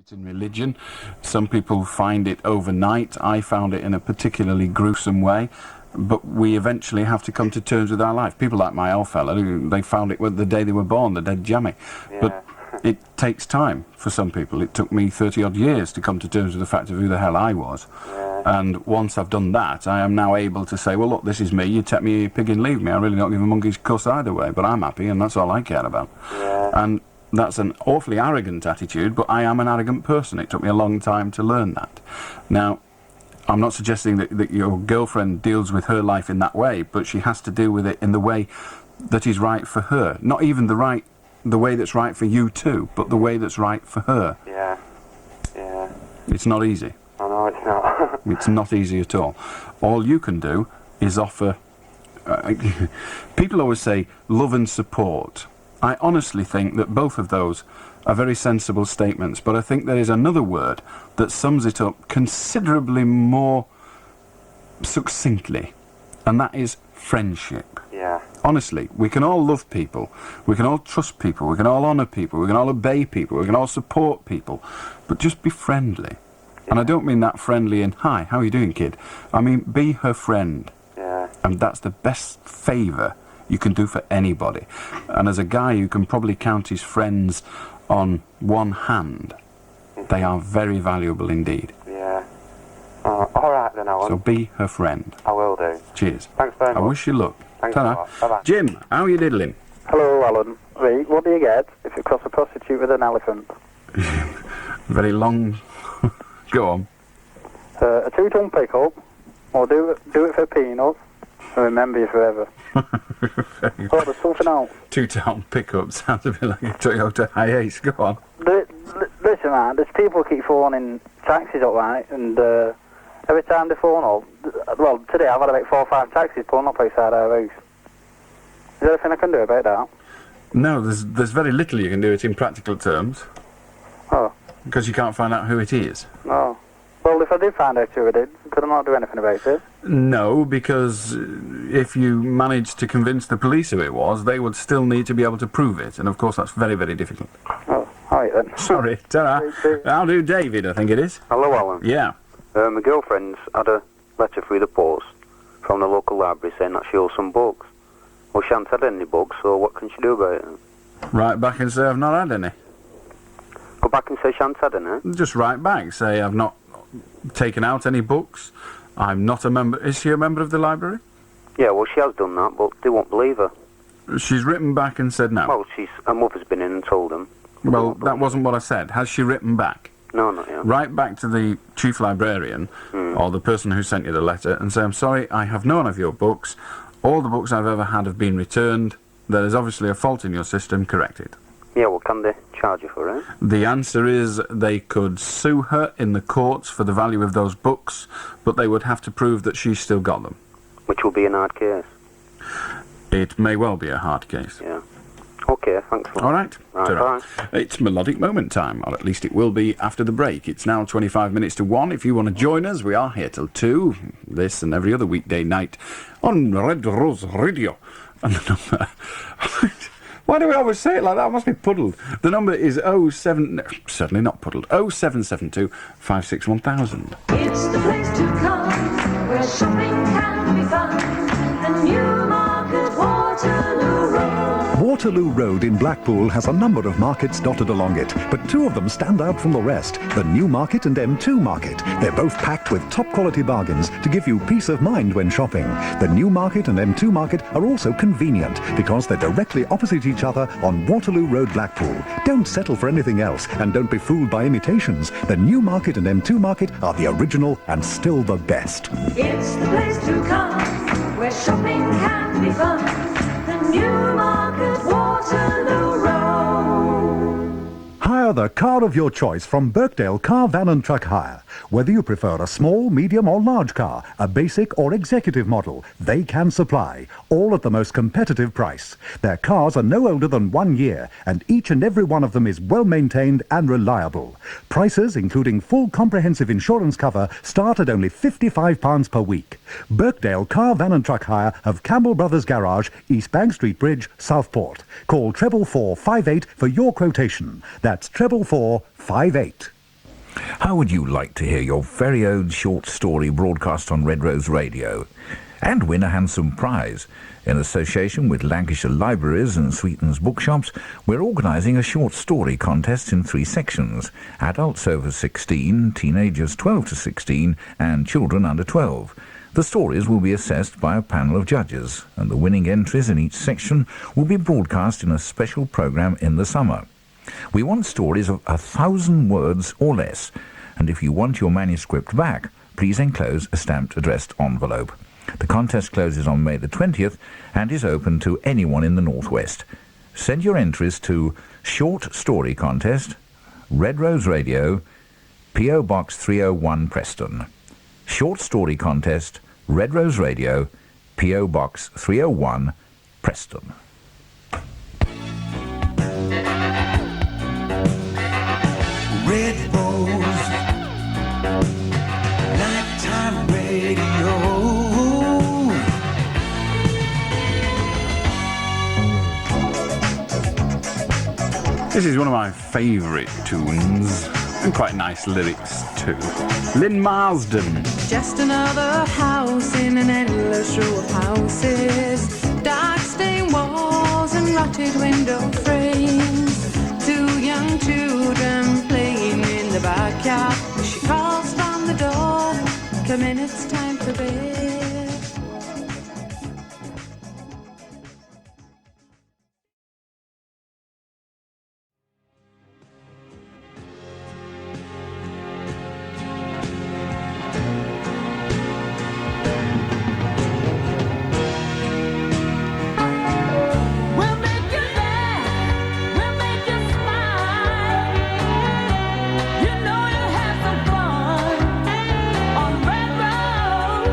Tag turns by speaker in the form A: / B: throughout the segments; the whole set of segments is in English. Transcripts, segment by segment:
A: it in religion. Some people find it overnight. I found it in a particularly gruesome way. But we eventually have to come to terms with our life. People like my old fella, they found it the day they were born, the dead jammy.
B: Yeah.
A: But it takes time for some people. It took me 30-odd years to come to terms with the fact of who the hell I was.
B: Yeah.
A: And once I've done that, I am now able to say, well, look, this is me. You take me, you pig, and leave me. I really don't give a monkey's cuss either way, but I'm happy, and that's all I care about.
B: Yeah.
A: And that's an awfully arrogant attitude, but I am an arrogant person. It took me a long time to learn that. Now, I'm not suggesting that your girlfriend deals with her life in that way, but she has to deal with it in the way that is right for her. Not even the way that's right for you too, but the way that's right for her.
B: Yeah. Yeah.
A: It's not easy.
B: I know it's not.
A: It's not easy at all. All you can do is offer... people always say love and support. I honestly think that both of those are very sensible statements, but I think there is another word that sums it up considerably more succinctly, and that is friendship.
B: Yeah.
A: Honestly, we can all love people, we can all trust people, we can all honour people, we can all obey people, we can all support people, but just be friendly. Yeah. And I don't mean that friendly in, hi, how are you doing, kid? I mean, be her friend.
B: Yeah.
A: And that's the best favour you can do for anybody. And as a guy who can probably count his friends on one hand, they are very valuable indeed.
B: Yeah. All right then, Alan.
A: So be her friend.
B: I will do.
A: Cheers.
B: Thanks very much.
A: I wish you luck.
B: Thanks a lot. Bye-bye.
A: Jim, how are you diddling?
C: Hello, Alan. Right, what do you get if you cross a prostitute with an elephant?
A: Very long... Go on.
C: A 2-ton pickup, or do it for peanuts, and remember you forever. Oh, there's something else.
A: 2-ton pickup sounds a bit like a Toyota Hiace. Go on.
C: Listen, man, there's people keep phoning taxis up, right, and every time they phone up, well, today I've had about 4 or 5 taxis pulling up outside our house. Is there anything I can do about that?
A: No, there's very little you can do it in practical terms.
C: Oh.
A: Because you can't find out who it is.
C: No. Well, if I did find out who it is, could I not do anything about it?
A: No, because if you managed to convince the police who it was, they would still need to be able to prove it, and of course that's very, very difficult.
C: Oh, all right then.
A: Sorry, ta-ra. I'll do David, I think it is.
B: Hello, Alan.
A: Yeah.
B: My girlfriend's had a letter through the post from the local library saying that she owes some books. Well, she hasn't had any books, so what can she do about it?
A: Write back and say I've not had any.
B: Go back and say she hasn't had any?
A: Just write back, say I've not taken out any books. I'm not a member. Is she a member of the library?
B: Yeah, well, she has done that, but they won't believe her.
A: She's written back and said no.
B: Well, her mother's been in and told them.
A: Well, that wasn't what I said. Has she written back?
B: No, not yet.
A: Write back to the chief librarian or the person who sent you the letter and say, I'm sorry, I have none of your books. All the books I've ever had have been returned. There is obviously a fault in your system. Correct it.
B: Yeah, well, can they charge you for it?
A: The answer is they could sue her in the courts for the value of those books, but they would have to prove that she's still got them.
B: Which will be an hard case.
A: It may well be a hard case.
B: Yeah. Okay, thanks a lot.
A: All right.
B: Right, bye.
A: It's melodic moment time, or at least it will be after the break. It's now 25 minutes to 1. If you want to join us, we are here till 2, this and every other weekday night on Red Rose Radio. And the number... Why do we always say it like that? I must be puddled. The number is 07... No, certainly not puddled. 0772 56 1000.
D: It's the place to come, where shopping can be fun. The Newmarket Waterloo Road.
E: Waterloo Road in Blackpool has a number of markets dotted along it, but 2 of them stand out from the rest, the Newmarket and M2 Market. They're both packed with top-quality bargains to give you peace of mind when shopping. The Newmarket and M2 Market are also convenient because they're directly opposite each other on Waterloo Road, Blackpool. Don't settle for anything else and don't be fooled by imitations. The Newmarket and M2 Market are the original and still the best.
D: It's the place to come, where shopping can be fun. The Newmarket Waterloo Road.
E: Hire the car of your choice from Birkdale Car, Van and Truck Hire. Whether you prefer a small, medium or large car, a basic or executive model, they can supply, all at the most competitive price. Their cars are no older than 1 year, and each and every one of them is well maintained and reliable. Prices, including full comprehensive insurance cover, start at only £55 per week. Birkdale Car, Van and Truck Hire of Campbell Brothers Garage, East Bank Street Bridge, Southport. Call 44458 for your quotation. That's 44458.
F: How would you like to hear your very own short story broadcast on Red Rose Radio and win a handsome prize? In association with Lancashire Libraries and Sweetens Bookshops, we're organising a short story contest in 3 sections: adults over 16, teenagers 12 to 16 and children under 12. The stories will be assessed by a panel of judges, and the winning entries in each section will be broadcast in a special programme in the summer. We want stories of 1,000 words or less, and if you want your manuscript back, please enclose a stamped addressed envelope. The contest closes on May the 20th and is open to anyone in the Northwest. Send your entries to Short Story Contest, Red Rose Radio, P.O. Box 301 Preston. Short Story Contest, Red Rose Radio, P.O. Box 301 Preston.
G: Red Rose, nighttime radio.
A: This is one of my favourite tunes, and quite nice lyrics too. Lynn Marsden.
H: Just another house in an endless row of houses, dark stained walls and rotted window frames. 2 young children playing in the backyard. She calls from the door, come in, it's time for bed.
D: We'll make you laugh, we'll make you smile. You know you'll have some fun on Red Road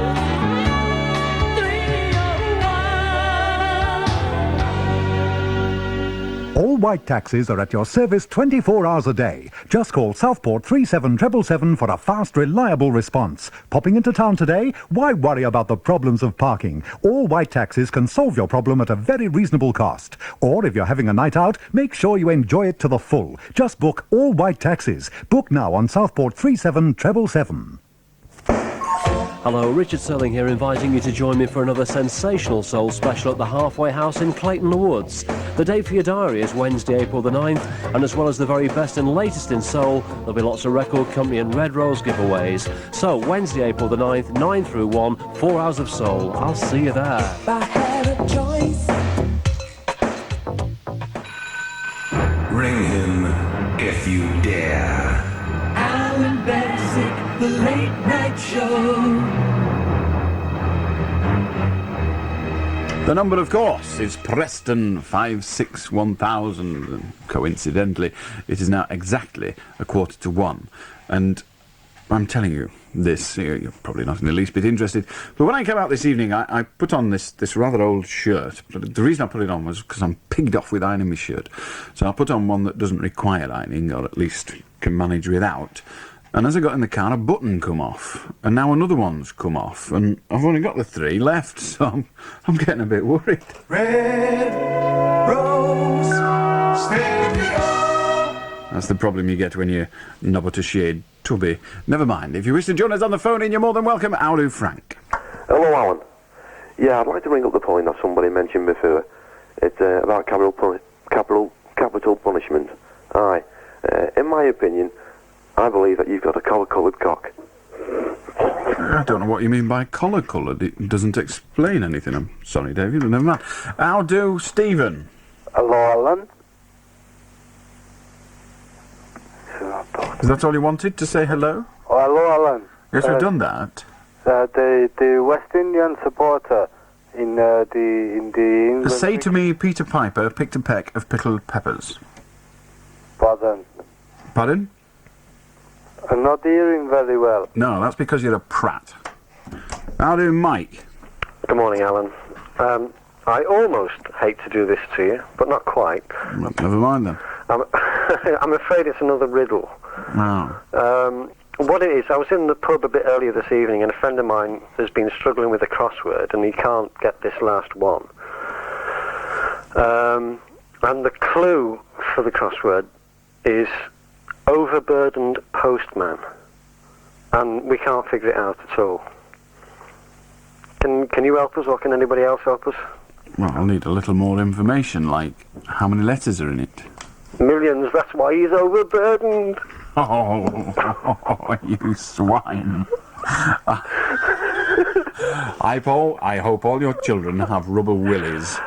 D: 301.
E: All white taxis are at your service 24 hours a day. Just call Southport 37777 for a fast, reliable response. Popping into town today? Why worry about the problems of parking? All white taxis can solve your problem at a very reasonable cost. Or if you're having a night out, make sure you enjoy it to the full. Just book all white taxis. Book now on Southport 37777.
I: Hello, Richard Serling here, inviting you to join me for another sensational soul special at the Halfway House in Clayton Le Woods. The date for your diary is Wednesday, April the 9th, and as well as the very best and latest in soul, there'll be lots of record company and Red Rose giveaways. So, Wednesday, April the 9th, 9 through 1, 4 hours of soul. I'll see you there.
H: If I had a choice,
G: Ring him if you dare.
H: Allan Beswick, the late night show.
A: The number, of course, is Preston 561,000. And coincidentally, it is now exactly 1:45. And I'm telling you this, you're probably not in the least bit interested, but when I came out this evening, I put on this rather old shirt. The reason I put it on was because I'm pigged off with ironing my shirt. So I put on one that doesn't require ironing, or at least can manage without. And as I got in the car, a button come off, and now another one's come off, and I've only got the 3 left, so I'm getting a bit worried.
G: Red Rose Stereo.
A: That's the problem you get when you knob at a shade tubby. Never mind. If you wish to join us on the phone in, you're more than welcome. I'll do Frank.
B: Hello, Alan. Yeah, I'd like to bring up the point that somebody mentioned before. It's about capital punishment. Aye. In my opinion, I believe that you've got a collar-coloured cock.
A: I don't know what you mean by collar-coloured. It doesn't explain anything. I'm sorry, David, but never mind. I'll do Stephen.
C: Hello, Alan.
A: Is that all you wanted, to say hello?
C: Oh, hello, Alan.
A: Yes, we've done that.
C: The West Indian supporter in the England.
A: Say to me, Peter Piper picked a peck of pickled peppers.
C: Pardon.
A: Pardon?
C: I'm not hearing very well.
A: No, that's because you're a prat. I'll do Mike.
J: Good morning, Alan. I almost hate to do this to you, but not quite.
A: Well, never mind then.
J: I'm afraid it's another riddle.
A: No.
J: What it is, I was in the pub a bit earlier this evening, and a friend of mine has been struggling with a crossword, and he can't get this last one. And the clue for the crossword is overburdened postman. and we can't figure it out at all. Can you help us, or can anybody else help us?
A: Well, I'll need a little more information, like how many letters are in it.
J: Millions, that's why he's overburdened.
A: Oh, you swine. I hope all your children have rubber willies.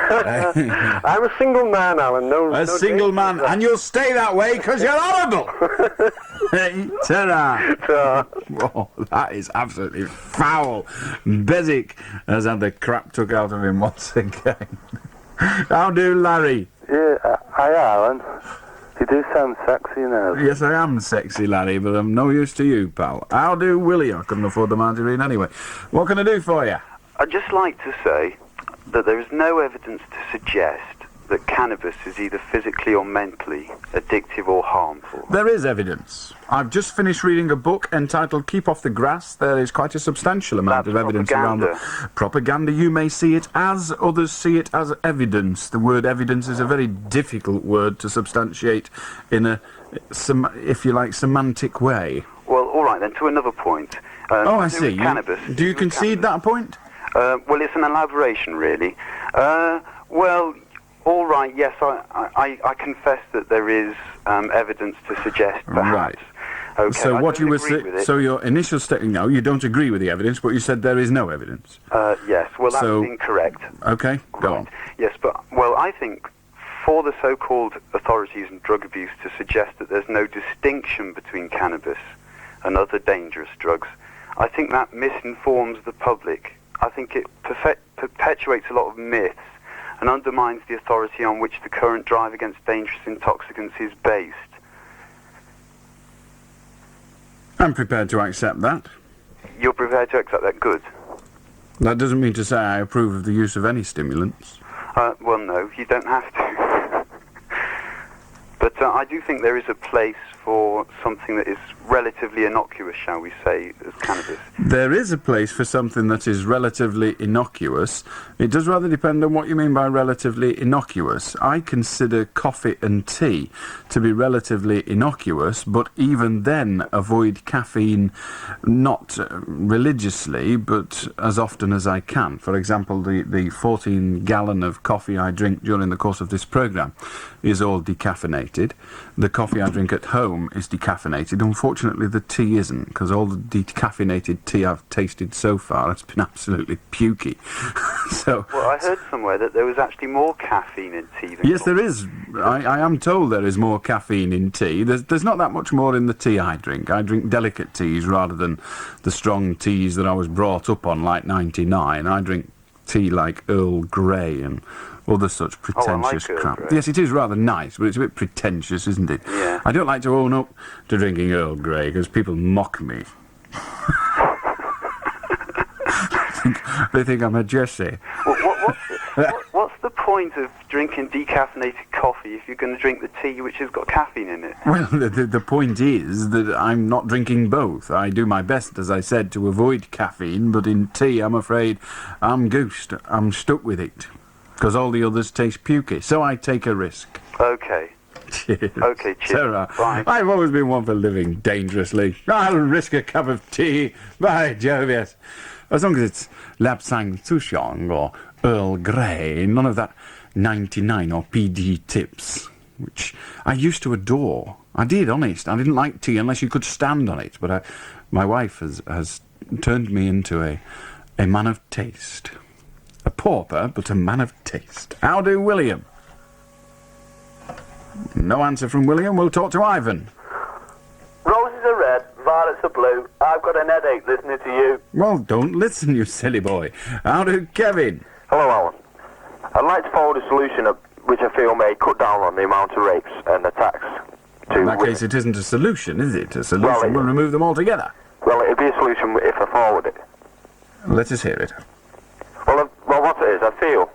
J: I'm a single man, Alan.
A: A single man, and you'll stay that way because you're horrible. Ta-ra.
J: Ta.
A: Oh, that is absolutely foul. Beswick has had the crap took out of him once again. How do, Larry?
C: Yeah, hi, Alan. You do sound sexy now.
A: Yes, I am sexy, Larry, but I'm no use to you, pal. How do, Willie? I couldn't afford the margarine anyway. What can I do for you?
K: I'd just like to say that there is no evidence to suggest that cannabis is either physically or mentally addictive or harmful.
A: There is evidence. I've just finished reading a book entitled Keep Off the Grass. There is quite a substantial amount of evidence around it. Propaganda, you may see it as, others see it as evidence. The word evidence is a very difficult word to substantiate in a, if you like, semantic way.
K: Well, all right, then, to another point.
A: Oh, I see.
K: Cannabis.
A: Do you concede that point?
K: Well, it's an elaboration, really. Well, all right, yes, I confess that there is evidence to suggest, perhaps.
A: Right.
K: Okay,
A: so what you were so your initial statement, no, you don't agree with the evidence, but you said there is no evidence.
K: Yes, well, that's
A: So-
K: incorrect.
A: Okay, go on.
K: Yes, but, well, I think for the so-called authorities and drug abuse to suggest that there's no distinction between cannabis and other dangerous drugs, I think that misinforms the public. I think it perpetuates a lot of myths and undermines the authority on which the current drive against dangerous intoxicants is based.
A: I'm prepared to accept that.
K: You're prepared to accept that? Good.
A: That doesn't mean to say I approve of the use of any stimulants.
K: Well, no, you don't have to. But I do think there is a place for something that is relatively innocuous, shall we say, as cannabis.
A: There is a place for something that is relatively innocuous. It does rather depend on what you mean by relatively innocuous. I consider coffee and tea to be relatively innocuous, but even then avoid caffeine not religiously, but as often as I can. For example, the 14 gallon of coffee I drink during the course of this programme is all decaffeinated. The coffee I drink at home is decaffeinated. Unfortunately, the tea isn't, because all the decaffeinated tea I've tasted so far has been absolutely pukey. So,
K: well, I heard somewhere that there was actually more caffeine in tea than
A: yes, there is. I am told there is more caffeine in tea. There's not that much more in the tea I drink. I drink delicate teas rather than the strong teas that I was brought up on, like 99. I drink tea like Earl Grey and other such pretentious crap.
K: Grey.
A: Yes, it is rather nice, but it's a bit pretentious, isn't it?
K: Yeah.
A: I don't like to own up to drinking Earl Grey because people mock me. They think I'm a Jesse.
K: What's the point of drinking decaffeinated coffee if you're going to drink the tea which has got caffeine in it?
A: Well, the point is that I'm not drinking both. I do my best, as I said, to avoid caffeine, but in tea, I'm afraid I'm goosed. I'm stuck with it. Because all the others taste pukey, so I take a risk.
K: Okay.
A: Cheers.
K: Okay, cheers.
A: Sarah,
K: Bye.
A: I've always been one for living dangerously. I'll risk a cup of tea. By Jove, yes. As long as it's Lapsang Souchong or Earl Grey, none of that 99 or PD tips, which I used to adore. I did, honest. I didn't like tea unless you could stand on it, but my wife has turned me into a man of taste. A pauper, but a man of taste. How do, William? No answer from William. We'll talk to Ivan.
C: Roses are red, violets are blue. I've got an headache listening to you.
A: Well, don't listen, you silly boy. How do, Kevin?
L: Hello, Alan. I'd like to forward a solution which I feel may cut down on the amount of rapes and attacks.
A: In that case, it isn't a solution, is it? A solution will remove them altogether.
L: Well, it'd be a solution if I forward it.
A: Let us hear it.
L: Well, what it is, I feel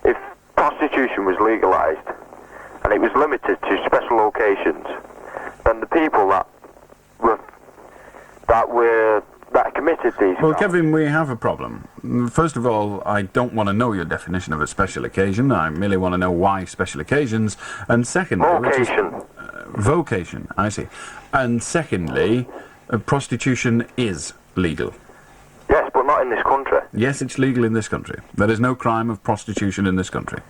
L: if prostitution was legalised and it was limited to special locations, then the people that committed these.
A: Well, Kevin, we have a problem. First of all, I don't want to know your definition of a special occasion. I merely want to know why special occasions. And secondly,
L: vocation.
A: Vocation, I see. And secondly, Prostitution is legal.
L: Yes, but not in this country.
A: Yes, it's legal in this country. There is no crime of prostitution in this country.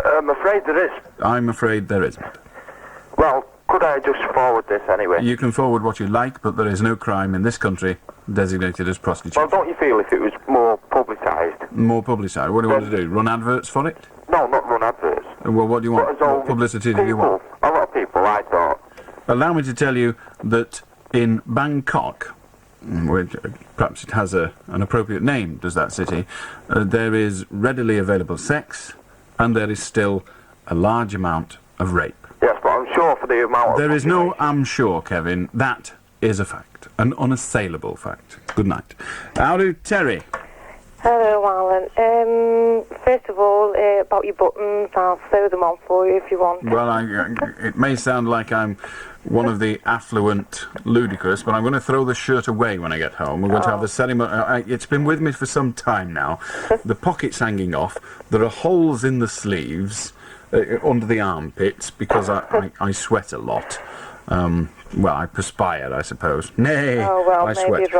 L: I'm afraid there is.
A: I'm afraid there isn't.
L: Well, could I just forward this anyway?
A: You can forward what you like, but there is no crime in this country designated as prostitution.
L: Well, don't you feel if it was more publicised?
A: More publicised? What do you want to do? Run adverts for it?
L: No, not run adverts.
A: Well, what do you want? What publicity do you want?
L: A lot of people, I thought.
A: Allow me to tell you that in Bangkok, which perhaps it has an appropriate name, does that city, there is readily available sex, and there is still a large amount of rape.
L: Yes, but I'm sure for the amount of...
A: There is no I'm sure, Kevin. That is a fact. An unassailable fact. Good night. Howdy, Terry.
M: Hello, Alan. First of all, about your buttons, I'll sew them on for you if you want.
A: Well, it may sound like I'm one of the affluent ludicrous, but I'm going to throw the shirt away when I get home. We're going to have the ceremony. It's been with me for some time now. The pocket's hanging off. There are holes in the sleeves, under the armpits, because I sweat a lot. Well, I perspire, I suppose. Nay, I sweat.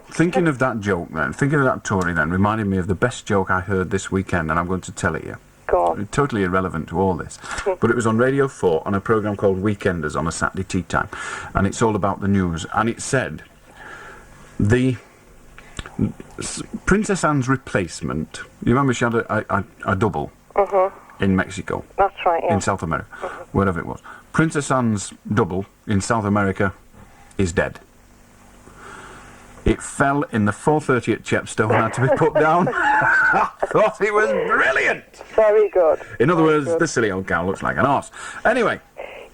A: Thinking of that joke then, thinking of that Tory then, reminded me of the best joke I heard this weekend, and I'm going to tell it you.
M: Go on.
A: Totally irrelevant to all this. But it was on Radio 4 on a programme called Weekenders on a Saturday tea time. And it's all about the news. And it said, Princess Anne's replacement, you remember she had a double in Mexico?
M: That's right, yeah.
A: In South America, wherever it was. Princess Anne's double in South America is dead. It fell in the 4:30 at Chepstow and had to be put down. I thought it was brilliant.
M: Very good.
A: In other words, the silly old cow looks like an arse. Anyway,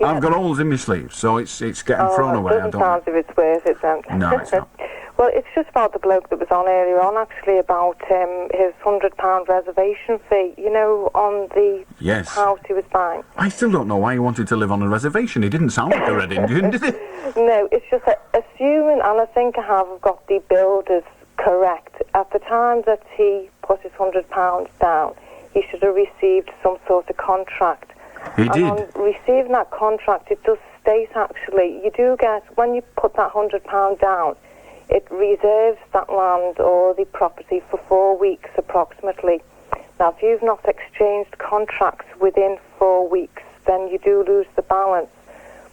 A: I've got holes in my sleeves, so it's getting thrown away.
M: It doesn't sound as if it's worth it then.
A: No, it's not.
M: Well, it's just about the bloke that was on earlier on, actually, about his £100 reservation fee, you know, on the house he was buying.
A: I still don't know why he wanted to live on a reservation. He didn't sound like a Red Indian, did he?
M: No, it's just assuming, and I think I have got the builders correct, at the time that he put his £100 down, he should have received some sort of contract.
A: He did.
M: On receiving that contract, it does state, actually, you do get, when you put that £100 down, it reserves that land or the property for 4 weeks approximately. Now, if you've not exchanged contracts within 4 weeks, then you do lose the balance.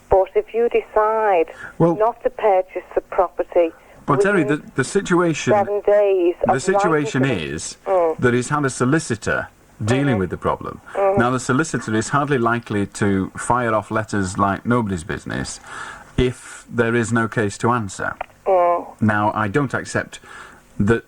M: But if you decide not to purchase the property...
A: But Terry, the situation...
M: 7 days...
A: The situation is that he's had a solicitor dealing with the problem. Now, the solicitor is hardly likely to fire off letters like nobody's business if there is no case to answer. Now, I don't accept that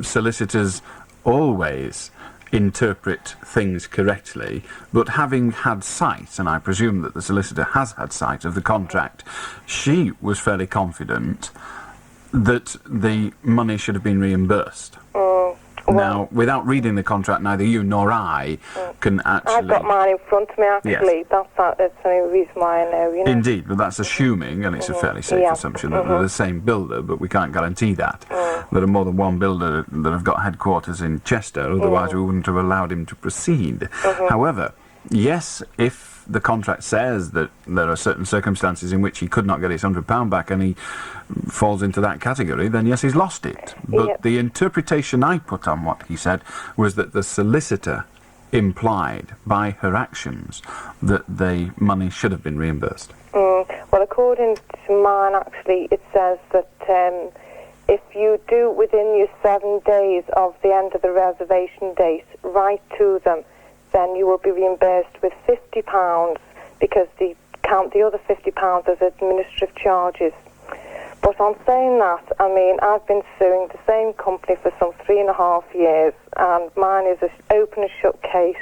A: solicitors always interpret things correctly, but having had sight, and I presume that the solicitor has had sight of the contract, she was fairly confident that the money should have been reimbursed. Now, without reading the contract, neither you nor I can actually...
M: I've got mine in front of me, actually.
A: Yes.
M: That's the only reason why I know, you know.
A: Indeed, but that's assuming, and it's a fairly safe assumption, that they're the same builder, but we can't guarantee that. There are more than one builder that have got headquarters in Chester, otherwise we wouldn't have allowed him to proceed. However, yes, if the contract says that there are certain circumstances in which he could not get his £100 back and he falls into that category, then yes, he's lost it. But the interpretation I put on what he said was that the solicitor implied by her actions that the money should have been reimbursed.
M: Well, according to mine, actually, it says that if you do within your 7 days of the end of the reservation date, write to them, then you will be reimbursed with £50 because they count the other £50 as administrative charges. But on saying that, I mean, I've been suing the same company for some 3.5 years, and mine is an open and shut case,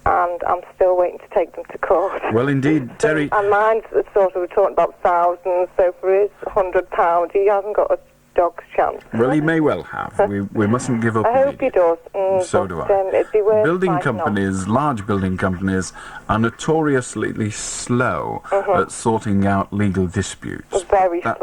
M: and I'm still waiting to take them to court.
A: Well, indeed, Terry...
M: And mine's sort of, we're talking about thousands, so for his £100, he hasn't got a dog's chance.
A: Well, he may well have. We mustn't give up.
M: I hope he does.
A: So do I.
M: It'd be worth
A: building companies, large building companies, are notoriously slow at sorting out legal disputes.
M: Very slow.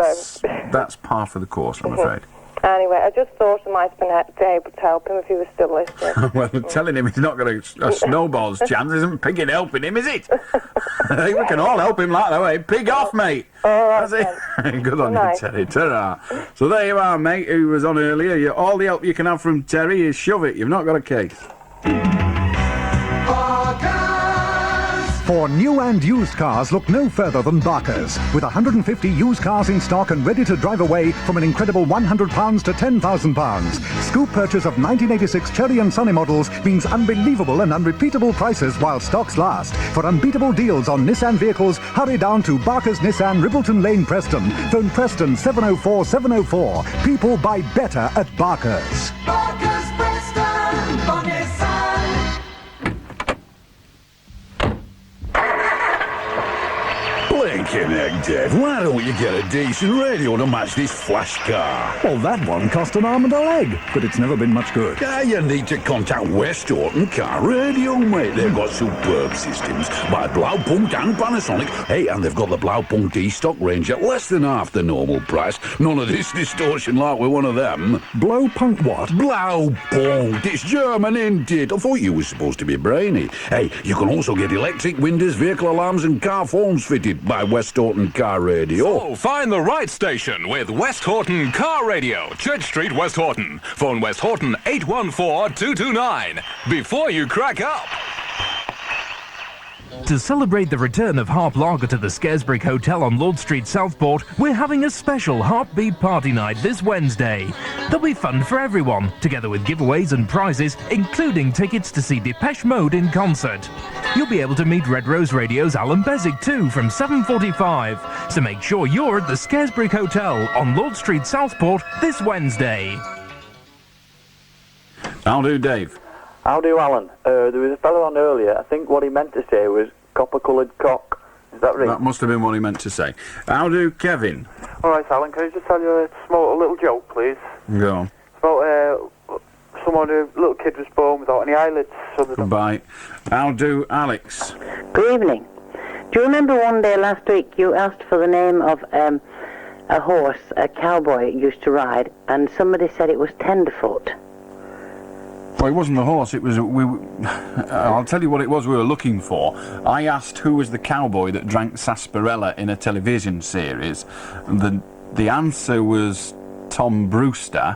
A: That's par for the course, I'm afraid.
M: Anyway, I just thought I might have been able to help him if he was still listening.
A: Well, telling him he's not got a snowball's chance isn't pig in helping him, is it? I think we can all help him like that way. Pig off, mate.
M: All right,
A: That's it. Good on you, Terry. Ta-ra. So there you are, mate, who was on earlier. All the help you can have from Terry is shove it. You've not got a case.
E: For new and used cars, look no further than Barker's. With 150 used cars in stock and ready to drive away from an incredible £100 to £10,000. Scoop purchase of 1986 Cherry and Sunny models means unbelievable and unrepeatable prices while stocks last. For unbeatable deals on Nissan vehicles, hurry down to Barker's Nissan, Ribbleton Lane, Preston. Phone Preston 704 704. People buy better at Barker's.
G: Barker's Preston for Nissan.
N: Blinking heck, Dave, why don't you get a decent radio to match this flash car?
E: Well, that one cost an arm and a leg, but it's never been much good.
N: Yeah, you need to contact West Horton Car Radio, mate. They've got superb systems by Blaupunkt and Panasonic. Hey, and they've got the Blaupunkt E-Stock range at less than half the normal price. None of this distortion like with one of them.
E: Blaupunkt what?
N: Blaupunkt. It's German, ain't it? I thought you were supposed to be brainy. Hey, you can also get electric windows, vehicle alarms and car phones fitted by West Horton Car Radio.
O: So, find the right station with West Horton Car Radio, Church Street, West Horton. Phone West Horton 814-229 before you crack up.
P: To celebrate the return of Harp Lager to the Scaresbrick Hotel on Lord Street, Southport, we're having a special Heartbeat Party Night this Wednesday. There'll be fun for everyone, together with giveaways and prizes, including tickets to see Depeche Mode in concert. You'll be able to meet Red Rose Radio's Allan Beswick too from 7:45. So make sure you're at the Scaresbrick Hotel on Lord Street, Southport this Wednesday.
A: I'll do, Dave.
C: How do, Alan? There was a fellow on earlier. I think what he meant to say was copper-coloured cock. Is that right?
A: That must have been what he meant to say. How do, Kevin?
L: All right, Alan, can I just tell you a little joke, please?
A: Go on.
L: It's about a little kid was born without any eyelids. So
A: Goodbye. How do, Alex?
Q: Good evening. Do you remember one day last week you asked for the name of a horse a cowboy used to ride, and somebody said it was Tenderfoot?
A: Well, it wasn't the horse, it was... I'll tell you what it was we were looking for. I asked who was the cowboy that drank sarsaparilla in a television series. The answer was Tom Brewster.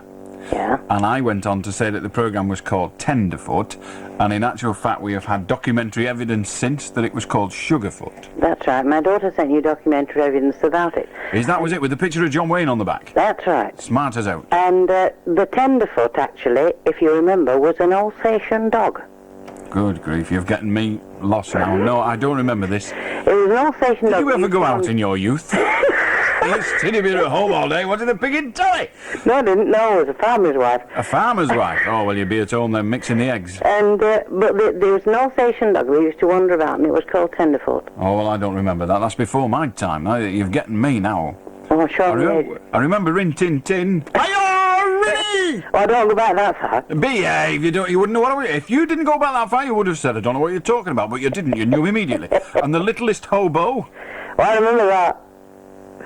Q: Yeah.
A: And I went on to say that the programme was called Tenderfoot, and in actual fact we have had documentary evidence since that it was called Sugarfoot.
Q: That's right. My daughter sent you documentary evidence about it.
A: Was it, with the picture of John Wayne on the back?
Q: That's right.
A: Smart as out.
Q: And the Tenderfoot, actually, if you remember, was an Alsatian dog.
A: Good grief, you've gotten me lost now. No, I don't remember this.
Q: It was an Alsatian dog.
A: Did you ever go out in your youth? You sitting here at home all day watching the pig in telly?
Q: No, I didn't. No, it was a farmer's wife.
A: A farmer's wife? Oh, well, you'd be at home then mixing the eggs.
Q: And, but there was an Alsatian dog we used to wander about, and it was called Tenderfoot.
A: Oh, well, I don't remember that. That's before my time. Now, you've gotten me now.
Q: Oh, sure.
A: I remember Rin Tin Tin. Hi-yo, Rinny!
Q: Oh, I don't go back that far.
A: Behave, you wouldn't know what I was... If you didn't go back that far, you would have said, I don't know what you're talking about, but you didn't. You knew immediately. And the littlest hobo.
Q: Well, I remember that.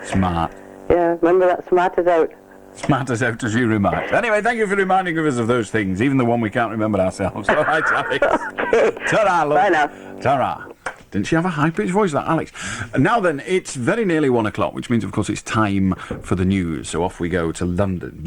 A: Smart.
Q: Yeah, remember that, smart as out.
A: Smart as out, as you remarked. Anyway, thank you for reminding us of those things, even the one we can't remember ourselves. All right, Alex.
Q: Okay.
A: Ta-ra, love.
Q: Bye now.
A: Ta-ra. Didn't she have a high-pitched voice, that Alex? Now then, it's very nearly 1 o'clock, which means, of course, it's time for the news. So off we go to London.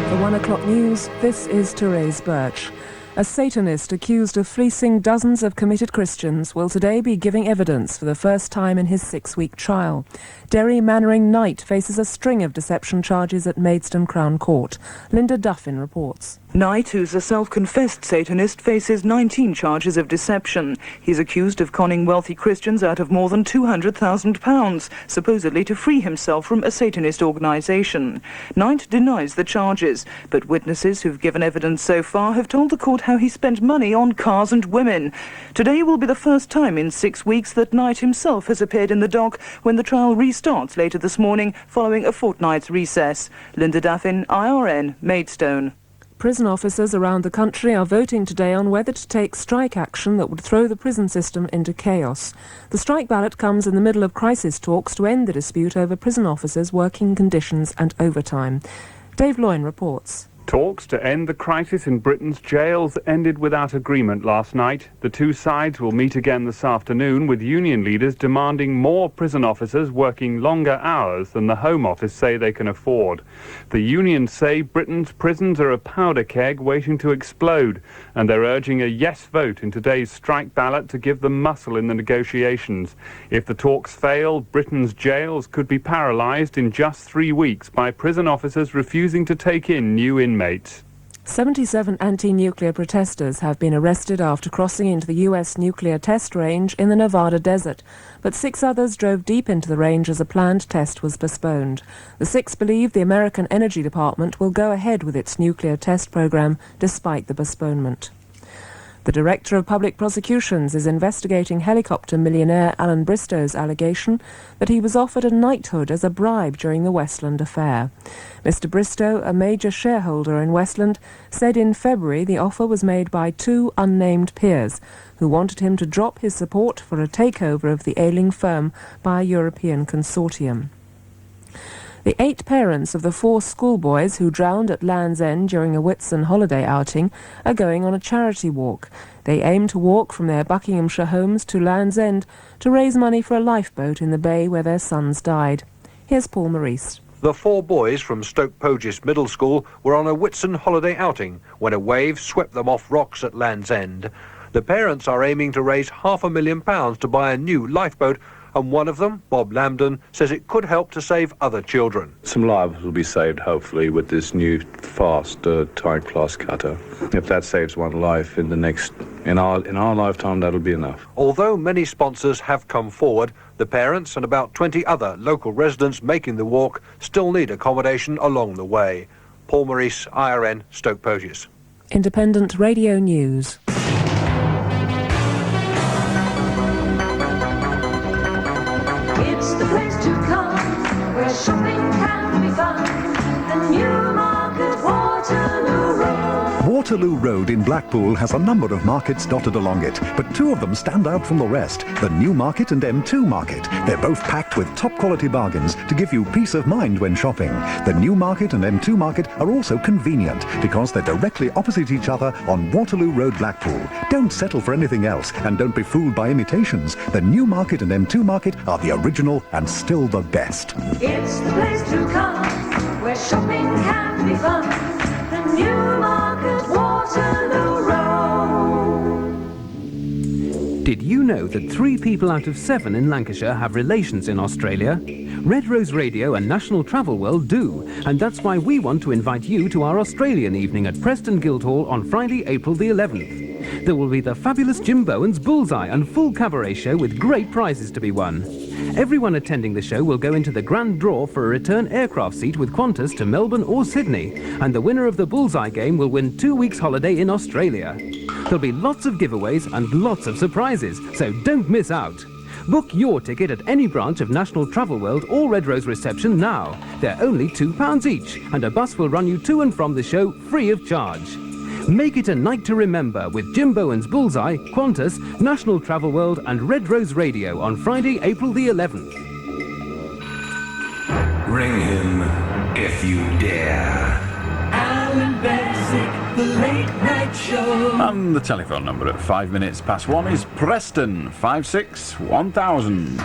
R: For 1 o'clock news, this is Therese Birch. A Satanist accused of fleecing dozens of committed Christians will today be giving evidence for the first time in his 6-week trial. Derry Mannering Knight faces a string of deception charges at Maidstone Crown Court. Linda Duffin reports.
S: Knight, who's a self-confessed Satanist, faces 19 charges of deception. He's accused of conning wealthy Christians out of more than £200,000, supposedly to free himself from a Satanist organisation. Knight denies the charges, but witnesses who've given evidence so far have told the court how he spent money on cars and women. Today will be the first time in 6 weeks that Knight himself has appeared in the dock when the trial restarts later this morning following a fortnight's recess. Linda Duffin, IRN, Maidstone.
R: Prison officers around the country are voting today on whether to take strike action that would throw the prison system into chaos. The strike ballot comes in the middle of crisis talks to end the dispute over prison officers' working conditions and overtime. Dave Loyne reports.
T: Talks to end the crisis in Britain's jails ended without agreement last night. The two sides will meet again this afternoon, with union leaders demanding more prison officers working longer hours than the Home Office say they can afford. The unions say Britain's prisons are a powder keg waiting to explode, and they're urging a yes vote in today's strike ballot to give them muscle in the negotiations. If the talks fail, Britain's jails could be paralysed in just 3 weeks by prison officers refusing to take in new inmates.
R: 77 anti-nuclear protesters have been arrested after crossing into the US nuclear test range in the Nevada desert, but 6 others drove deep into the range as a planned test was postponed. The 6 believe the American Energy Department will go ahead with its nuclear test program despite the postponement. The Director of Public Prosecutions is investigating helicopter millionaire Allan Bestwick's allegation that he was offered a knighthood as a bribe during the Westland affair. Mr. Bristow, a major shareholder in Westland, said in February the offer was made by 2 unnamed peers who wanted him to drop his support for a takeover of the ailing firm by a European consortium. The 8 parents of the 4 schoolboys who drowned at Land's End during a Whitsun holiday outing are going on a charity walk. They aim to walk from their Buckinghamshire homes to Land's End to raise money for a lifeboat in the bay where their sons died. Here's Paul Maurice.
U: The 4 boys from Stoke Poges Middle School were on a Whitsun holiday outing when a wave swept them off rocks at Land's End. The parents are aiming to raise £500,000 to buy a new lifeboat, and one of them, Bob Lambden, says it could help to save other children.
V: Some lives will be saved, hopefully, with this new fast time-class cutter. If that saves one life in our lifetime, that'll be enough.
U: Although many sponsors have come forward, the parents and about 20 other local residents making the walk still need accommodation along the way. Paul Maurice, IRN, Stoke Poges.
R: Independent Radio News.
D: It's the place to come, where shopping can be fun. The Newmarket Waterloo Road.
E: Waterloo Road in Blackpool has a number of markets dotted along it, but 2 of them stand out from the rest, the Newmarket and M2 Market. They're both packed with top-quality bargains to give you peace of mind when shopping. The Newmarket and M2 Market are also convenient because they're directly opposite each other on Waterloo Road, Blackpool. Don't settle for anything else, and don't be fooled by imitations. The Newmarket and M2 Market are the original and still the best.
D: It's the place to come, where shopping can be fun. The Newmarket Waterloo Road.
W: Did you know that 3 people out of 7 in Lancashire have relations in Australia? Red Rose Radio and National Travel World do, and that's why we want to invite you to our Australian evening at Preston Guildhall on Friday, April the 11th. There will be the fabulous Jim Bowen's Bullseye and full cabaret show with great prizes to be won. Everyone attending the show will go into the grand draw for a return aircraft seat with Qantas to Melbourne or Sydney, and the winner of the Bullseye game will win 2 weeks holiday in Australia. There'll be lots of giveaways and lots of surprises, so don't miss out. Book your ticket at any branch of National Travel World or Red Rose Reception now. They're only £2 each, and a bus will run you to and from the show free of charge. Make it a night to remember with Jim Bowen's Bullseye, Qantas, National Travel World and Red Rose Radio on Friday, April the 11th.
X: Ring him if you dare.
G: Allan Beswick, the late night show.
A: And the telephone number at 5 minutes past 1 is Preston 56 1000.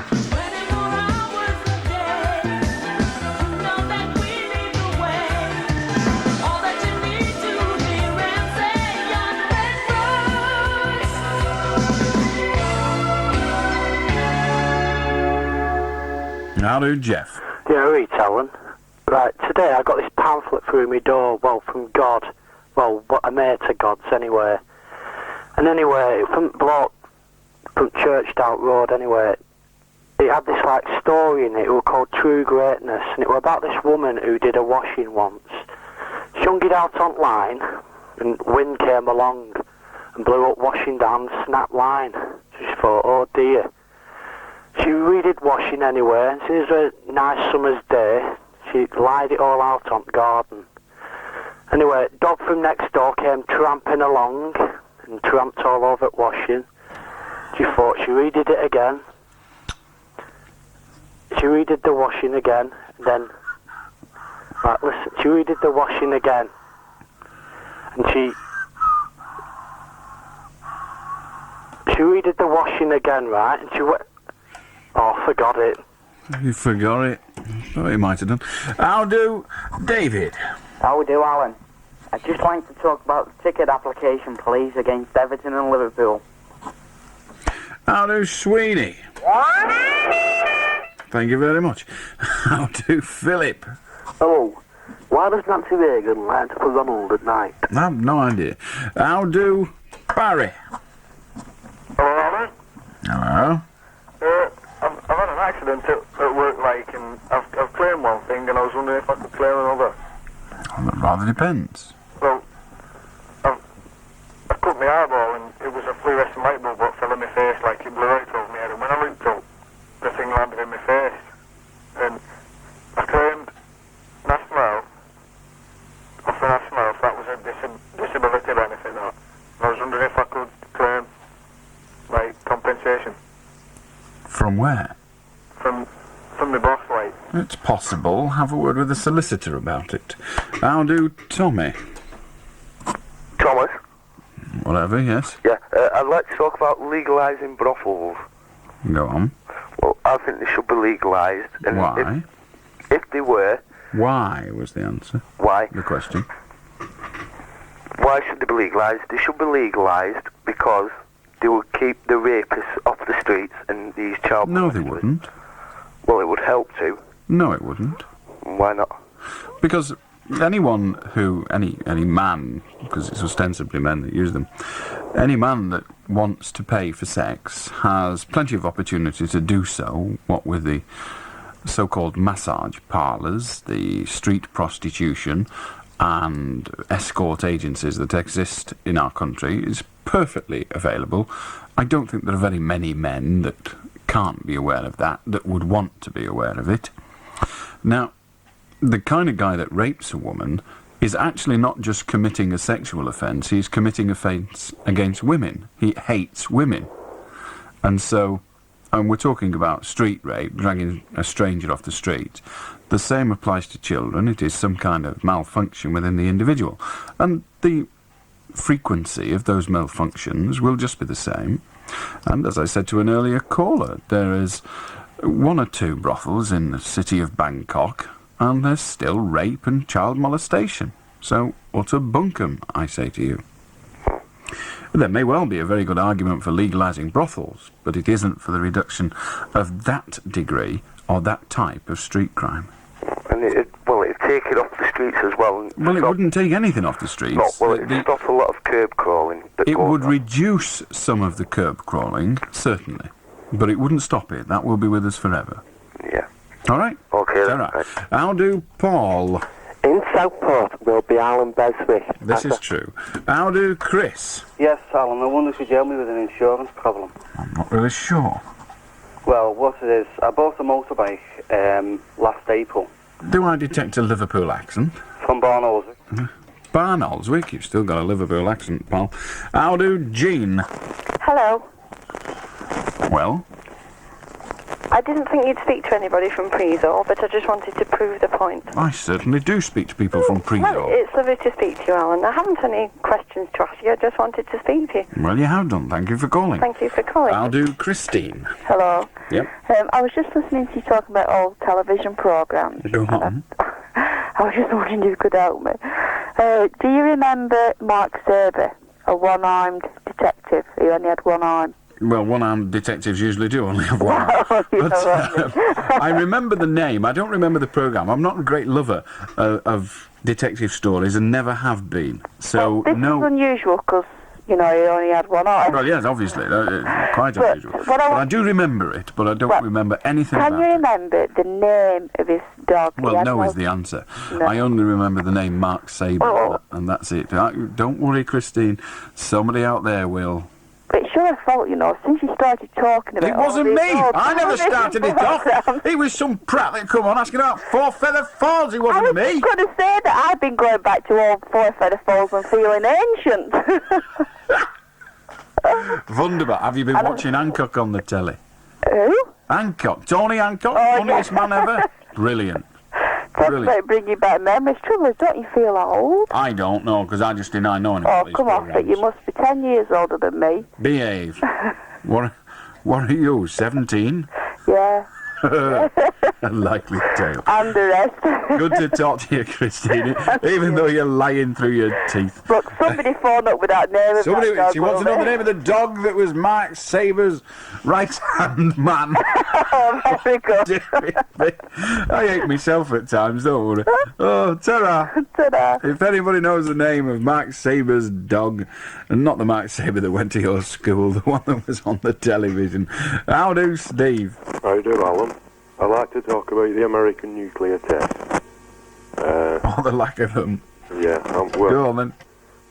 A: How do, Jeff?
J: Yeah, right, Alan. Right, today I got this pamphlet through my door, well, from God. Well, what a mate of God's, anyway. And anyway, from Churchdown Road, anyway, it had this, like, story in it. It was called True Greatness, and it was about this woman who did a washing once. She hung it out online, and wind came along and blew up washing down the snap line. So she thought, oh dear. She redid washing anyway, and since it was a nice summer's day, she lied it all out on the garden. Anyway, dog from next door came tramping along and tramped all over it washing. She thought she redid it again. She redid the washing again, then... Right, listen, she redid the washing again. And she redid the washing again, right? And she went... Oh, forgot it.
A: You forgot it? Oh, you might have done. How do David?
B: How do, Alan? I'd just like to talk about the ticket application, please, against Everton and Liverpool.
A: How do Sweeney? Thank you very much. How do Philip?
J: Hello. Why does Nancy Reagan like to put Ronald at night?
A: I have no idea. How do Barry?
F: Hello, Alan.
A: Hello.
F: I've had an accident at work, like, and I've claimed one thing, and I was wondering if I could claim another.
A: Well, that rather depends.
F: Well, I've cut my eyeball, and it was a fluorescent light bulb that fell in my face, like it blew right over my head, and when I looked up, the thing landed in my face, and I claimed national, off the national, if that was a disability benefit, that. And I was wondering if I could claim, like, compensation.
A: From where?
F: From the boss, like.
A: It's possible. Have a word with the solicitor about it. How do Tommy?
H: Thomas?
A: Whatever, yes.
H: Yeah, I'd like to talk about legalising brothels.
A: Go on.
H: Well, I think they should be legalised. And
A: Why?
H: If they were...
A: Why was the answer.
H: Why?
A: The question.
H: Why should they be legalised? They should be legalised because they would keep the rapists off the streets and these child...
A: No, they wouldn't.
H: Well, it would help to.
A: No, it wouldn't.
H: Why not?
A: Because anyone who... Any man, because it's ostensibly men that use them, any man that wants to pay for sex has plenty of opportunity to do so, what with the so-called massage parlours, the street prostitution, and escort agencies that exist in our country is perfectly available. I don't think there are very many men that can't be aware of that would want to be aware of it. Now, the kind of guy that rapes a woman is actually not just committing a sexual offence, he's committing offence against women. He hates women. And so, and we're talking about street rape, dragging a stranger off the street. The same applies to children. It is some kind of malfunction within the individual. And the frequency of those malfunctions will just be the same. And as I said to an earlier caller, there is 1 or 2 brothels in the city of Bangkok, and there's still rape and child molestation. So, utter bunkum, I say to you. There may well be a very good argument for legalising brothels, but it isn't for the reduction of that degree or that type of street crime.
H: And it'd take it off the streets as well.
A: Well, it wouldn't take anything off the streets.
H: No, well, it'd stop a lot of curb crawling.
A: It would reduce some of the curb crawling, certainly, but it wouldn't stop it. That will be with us forever.
H: Yeah.
A: All right?
H: Okay.
A: All right. How do Paul?
J: In Southport will be Allan Beswick.
A: This is true. How do Chris?
C: Yes, Alan, I wonder if you could help me with an insurance problem.
A: I'm not really sure.
C: Well, what it is, I bought a motorbike last April.
A: Do I detect a Liverpool accent?
C: From Barnoldswick.
A: Barnoldswick? You've still got a Liverpool accent, pal. How do Jean?
M: Hello.
A: Well?
M: I didn't think you'd speak to anybody from Prezo, but I just wanted to prove the point.
A: I certainly do speak to people from Prezo.
M: Well, it's lovely to speak to you, Alan. I haven't any questions to ask you. I just wanted to speak to you.
A: Well, you have done. Thank you for calling.
M: Thank you for calling.
A: I'll do Christine.
I: Hello.
A: Yep.
I: I was just listening to you talk about old television programmes.
A: Go on.
I: I was just wondering if you could help me. Do you remember Mark Serber, a one-armed detective who only had one arm?
A: Well, one-armed detectives usually do only have one arm. But, I remember the name. I don't remember the programme. I'm not a great lover of detective stories and never have been. So,
I: this
A: no...
I: is unusual because, you know, he only had one arm.
A: Well, yes, obviously. Quite unusual. But I do remember it, but I don't remember anything about it.
I: Can you remember the name of his dog?
A: Well, no is the answer.
I: No.
A: I only remember the name Mark Sabre, and that's it. Don't worry, Christine. Somebody out there will...
I: But it's your fault, you know, since you started talking about
A: It wasn't
I: all
A: me.
I: these old
A: I never
I: television
A: started it off.
I: programs.
A: It was some prat that come on asking about Four Feather Falls. It wasn't me.
I: I was going to say that I've been going back to old Four Feather Falls and feeling ancient.
A: Wunderbar. Have you been watching Hancock on the telly?
I: Who?
A: Hancock. Tony Hancock, funniest man ever. Brilliant.
I: Talk about bringing back memories. Trouble is, don't you feel old?
A: I don't know, because I just deny knowing about these
I: come off
A: programmes.
I: it. You must be 10 years older than me.
A: Behave. What are you, 17?
I: Yeah.
A: A likely tale.
I: And the rest.
A: Good to talk to you, Christine, even though you're lying through your teeth.
I: Look, somebody phoned up with that name of
A: Somebody,
I: that dog.
A: she wants to know the name of the dog that was Mark Saber's right-hand man.
I: Oh, very good.
A: I hate myself at times, don't worry. Oh, ta-ra.
I: Ta-ra.
A: If anybody knows the name of Mark Saber's dog, and not the Mark Saber that went to your school, the one that was on the television, how do, Steve?
K: How do you do, Alan? I'd like to talk about the American nuclear test.
A: Oh, the lack of them.
K: Yeah, well,
A: Go on, then.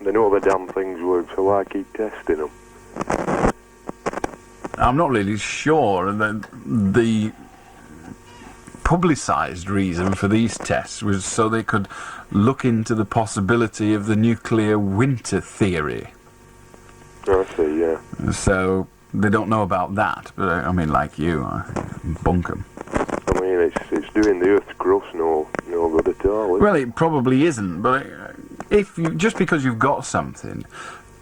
K: They know the damn things work, so why keep testing them?
A: I'm not really sure. The publicised reason for these tests was so they could look into the possibility of the nuclear winter theory.
K: I see, yeah.
A: So they don't know about that, but I mean, like you, I bunk 'em.
K: I mean, it's doing the Earth's crust no good at all.
A: Well, it probably isn't, but just because you've got something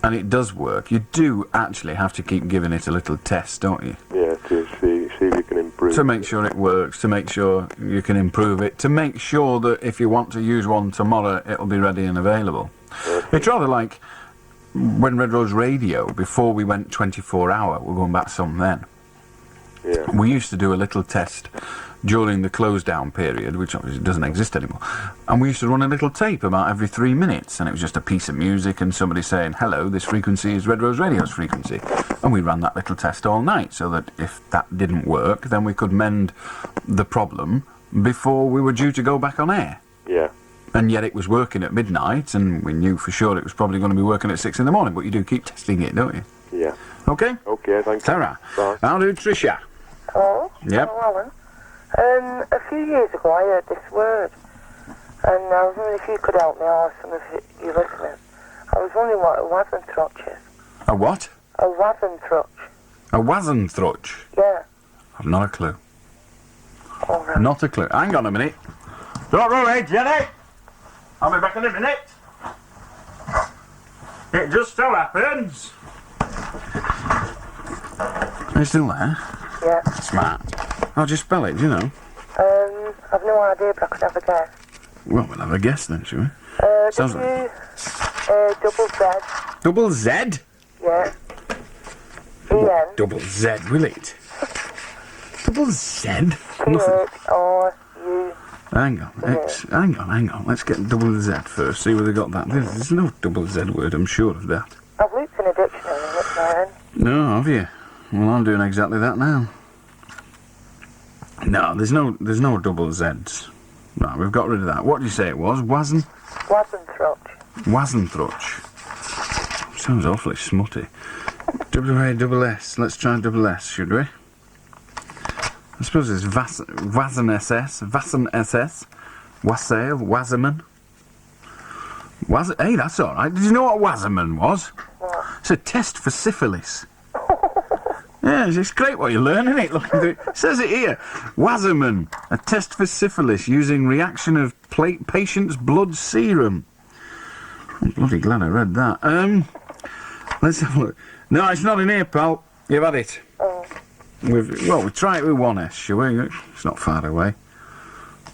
A: and it does work, you do actually have to keep giving it a little test, don't you?
K: Yeah, to see if you can improve.
A: To make sure it works, to make sure you can improve it, to make sure that if you want to use one tomorrow, it'll be ready and available. It's rather like when Red Rose Radio, before we went 24-hour, we're going back some then.
K: Yeah.
A: We used to do a little test during the close-down period, which obviously doesn't exist anymore, and we used to run a little tape about every 3 minutes, and it was just a piece of music and somebody saying, hello, this frequency is Red Rose Radio's frequency, and we ran that little test all night, so that if that didn't work, then we could mend the problem before we were due to go back on air.
K: Yeah.
A: And yet it was working at midnight, and we knew for sure it was probably going to be working at 6 in the morning, but you do keep testing it, don't you?
K: Yeah.
A: Okay?
K: Okay, thank you.
A: Tara.
K: Bye.
A: How do Tricia?
M: Hello?
A: Yep.
M: Hello, Alan. A few years ago I heard this word, and I was wondering if you could help me or some of you listening. I was wondering what a wazentrotch is.
A: A what?
M: A wazentrotch.
A: A wazentrotch?
M: Yeah.
A: I've not a clue.
M: All right.
A: Not a clue. Hang on a minute. Don't worry, Jenny. I'll be back in a minute. It just so happens. Are you still there?
M: Yeah.
A: Smart. How'd you spell it, do you know?
M: I've no idea, but I could have a guess.
A: Well, we'll have a guess then, shall we? Sounds like...
M: Double Z.
A: Double Z?
M: Yeah. E-N.
A: Double Z, will it? Double Z?
M: T-H-R-U.
A: Hang on, hang on. Let's get double Z first, see where they got that. There's no double Z word, I'm sure of that.
M: I've looked in a dictionary and looked there.
A: No, have you? Well, I'm doing exactly that now. No, there's no double Z's. Right, we've got rid of that. What did you say it was?
M: Wazentrotch.
A: Wazentrotch. Sounds awfully smutty. W-A-double-S. Let's try double S, should we? I suppose it's Wazen SS, Wassen SS, Wassail, Wasserman. Hey, that's all right. Did you know what Wasserman was?
M: What?
A: It's a test for syphilis. Yeah, it's great what you're learning, it? Look, it says it here. Wasserman, a test for syphilis using reaction of patient's blood serum. I'm bloody glad I read that. Let's have a look. No, it's not in here, pal. You've had it. We'll try it with one S, shall we? It's not far away.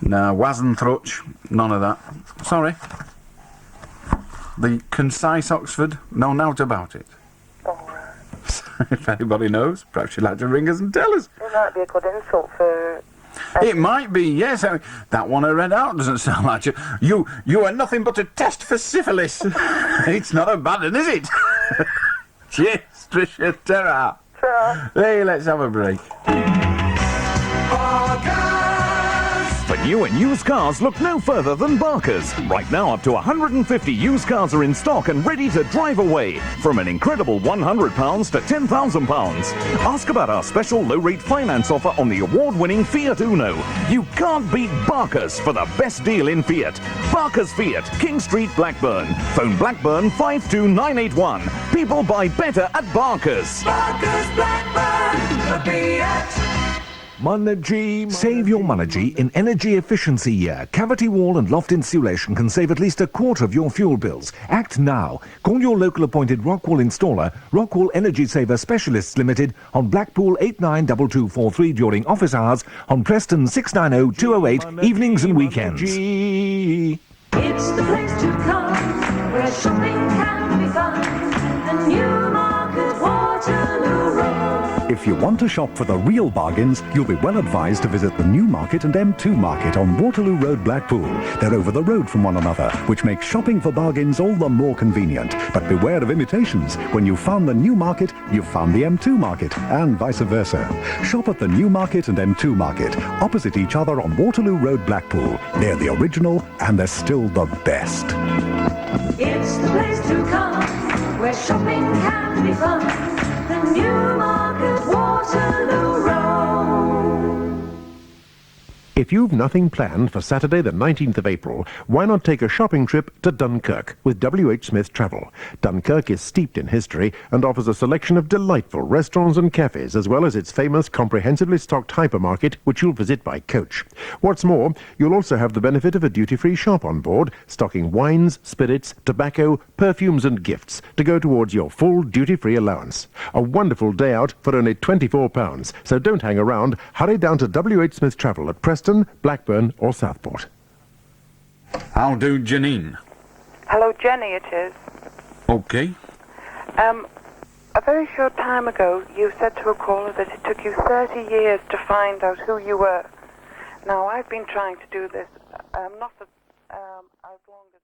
A: No, Wazentrutch, none of that. Sorry. The concise Oxford, no doubt about it. If anybody knows, perhaps you'd like to ring us and tell us.
M: It might be a good insult for...
A: It might be, yes. That one I read out doesn't sound like you. You are nothing but a test for syphilis. It's not a bad one, is it? Cheers, Tricia Terra. Hey, let's have a break.
G: For
L: new and used cars, look no further than Barker's. Right now, up to 150 used cars are in stock and ready to drive away. From an incredible £100 to £10,000. Ask about our special low-rate finance offer on the award-winning Fiat Uno. You can't beat Barker's for the best deal in Fiat. Barker's Fiat, King Street, Blackburn. Phone Blackburn 52981. People buy better at Barker's.
G: Barker's Blackburn, the Fiat.
N: Save your money in energy efficiency year. Cavity wall and loft insulation can save at least a quarter of your fuel bills. Act now. Call your local appointed Rockwall installer, Rockwall Energy Saver Specialists Limited, on Blackpool 892243 during office hours, on Preston 690208 evenings and weekends.
D: It's the place to come, where shopping can be fun. The Newmarket Waterloo Road.
E: If you want to shop for the real bargains, you'll be well advised to visit the Newmarket and M2 Market on Waterloo Road, Blackpool. They're over the road from one another, which makes shopping for bargains all the more convenient. But beware of imitations. When you've found the Newmarket, you've found the M2 Market, and vice versa. Shop at the Newmarket and M2 Market, opposite each other on Waterloo Road, Blackpool. They're the original, and they're still the best.
D: It's the place to come, where shopping can be fun. The Newmarket Waterloo Road.
O: If you've nothing planned for Saturday the 19th of April, why not take a shopping trip to Dunkirk with W.H. Smith Travel? Dunkirk is steeped in history and offers a selection of delightful restaurants and cafes, as well as its famous comprehensively stocked hypermarket, which you'll visit by coach. What's more, you'll also have the benefit of a duty-free shop on board, stocking wines, spirits, tobacco, perfumes and gifts to go towards your full duty-free allowance. A wonderful day out for only £24, so don't hang around. Hurry down to W.H. Smith Travel at Preston, Blackburn or Southport.
A: How do, Janine?
M: Hello, Jenny, it is.
A: Okay.
M: A very short time ago, you said to a caller that it took you 30 years to find out who you were. Now, I've been trying to do this, not as long as